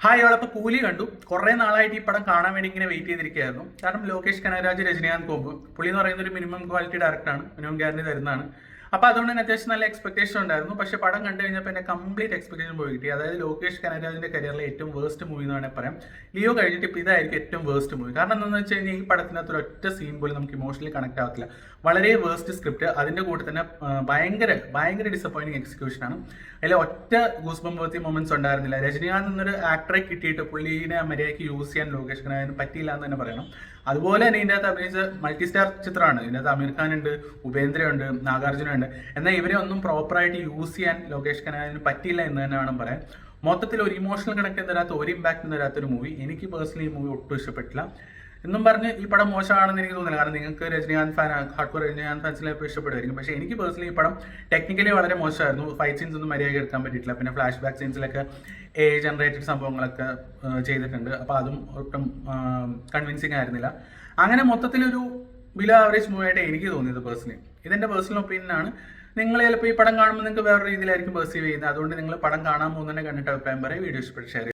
Hi അവളപ്പോൾ കൂലി കണ്ടു. കുറേ നാളായിട്ട് ഈ പടം കാണാൻ വേണ്ടി ഇങ്ങനെ വെയിറ്റ് ചെയ്തിരിക്കുകയായിരുന്നു. കാരണം ലോകേഷ് കനകരാജ്, രജനീകാന്ത് കോമ്പ്, പുള്ളി എന്ന് പറയുന്ന ഒരു മിനിമം ക്വാളിറ്റി ഡയറക്ടറാണ്, മിനിമം ഗ്യാരണ്ടി തരുന്നതാണ്. അപ്പോൾ അതുകൊണ്ട് തന്നെ അത്യാവശ്യം നല്ല എക്സ്പെക്ടേഷൻ ഉണ്ടായിരുന്നു. പക്ഷേ പടം കണ്ടു കഴിഞ്ഞപ്പോൾ എൻ്റെ കംപ്ലീറ്റ് എക്സ്പെക്ടേഷൻ പോയി കിട്ടി. അതായത് ലോകേഷ് കനകരാജിന്റെ കരിയറിലെ ഏറ്റവും വേസ്റ്റ് മൂവി എന്ന് വേണമെങ്കിൽ പറയാം. ലിയോ കഴിഞ്ഞിട്ട് ഇപ്പോൾ ഇതായിരിക്കും ഏറ്റവും വേസ്റ്റ് മൂവി. കാരണം എന്താണെന്ന് വെച്ച് കഴിഞ്ഞാൽ ഈ പടത്തിനകത്ത് ഒറ്റ സീൻ പോലും നമുക്ക് ഇമോഷണലി കണക്ട് ആവത്തില്ല. വളരെ വേസ്റ്റ് സ്ക്രിപ്റ്റ്, അതിൻ്റെ കൂടെ തന്നെ ഭയങ്കര ഡിസപ്പോയിന്റിങ് എക്സിക്യൂഷനാണ്. അതിൽ ഒറ്റ ഗൂസ് ബംബ് വർത്തി മൊമെന്റ്സ് ഉണ്ടായിരുന്നില്ല. രജനീകാന്ത് എന്നൊരു ആക്ടറെ കിട്ടിയിട്ട് പുള്ളീനെ മര്യാദയ്ക്ക് യൂസ് ചെയ്യാൻ ലോകേഷ് കനകരാജിന് പറ്റിയില്ല എന്ന് തന്നെ പറയണം. അതുപോലെ തന്നെ ഇതിൻ്റെ അകത്ത് അഭിനയിച്ച മൾട്ടി സ്റ്റാർ ചിത്രമാണ്. ഇതിനകത്ത് അമീർ ഖാൻ ഉണ്ട്, ഉപേന്ദ്ര ഉണ്ട്, നാഗാർജുന ഉണ്ട്. എന്നാൽ ഇവരെ ഒന്നും പ്രോപ്പറായിട്ട് യൂസ് ചെയ്യാൻ ലോകേഷ് കനകരാജിന് പറ്റിയില്ല എന്ന് തന്നെ വേണം പറയാൻ. മൊത്തത്തിൽ ഒരു ഇമോഷണൽ കണക്ട് തരാത്ത, ഒരു ഇമ്പാക്ട് തരാത്തൊരു മൂവി. എനിക്ക് പേഴ്സണലി ഈ മൂവി ഒട്ടും ഇഷ്ടപ്പെട്ടില്ല. എന്നും പറഞ്ഞ് ഈ പടം മോശമാണെന്ന് എനിക്ക് തോന്നുന്നില്ല. കാരണം നിങ്ങൾക്ക് Rajinikanth fan, hardcore Rajinikanth ഫാൻസിലേക്ക് ഇഷ്ടപ്പെടുമായിരിക്കും. പക്ഷേ എനിക്ക് പേഴ്സണലി ഈ പടം ടെക്നിക്കലി വളരെ മോശമായിരുന്നു. ഫൈറ്റ് സീൻസ് ഒന്നും മര്യാദ എടുക്കാൻ പറ്റിയിട്ടില്ല. പിന്നെ ഫ്ലാഷ് ബാക്ക് സീൻസിലൊക്കെ ജനറേറ്റഡ് സംഭവങ്ങളൊക്കെ ചെയ്തിട്ടുണ്ട്. അപ്പോൾ അതും ഒട്ടും കൺവിൻസിങ് ആയിരുന്നില്ല. അങ്ങനെ മൊത്തത്തിലൊരു ബിലോ ആവറേജ് മൂവി ആയിട്ട് എനിക്ക് തോന്നിയത് പേഴ്സണലി. ഇതെൻ്റെ പേഴ്സണൽ ഒപ്പീനിയൻ ആണ്. നിങ്ങൾ ചിലപ്പോൾ ഈ പടം കാണുമ്പോൾ നിങ്ങൾക്ക് വേറെ രീതിയിലായിരിക്കും പെർസീവ് ചെയ്യുന്നത്. അതുകൊണ്ട് നിങ്ങൾ പടം കാണാൻ പോകുന്നതിനെ കണ്ടിട്ട് അഭിപ്രായം പറയും. വീഡിയോ ഇഷ്ടപ്പെട്ട് ഷെയർ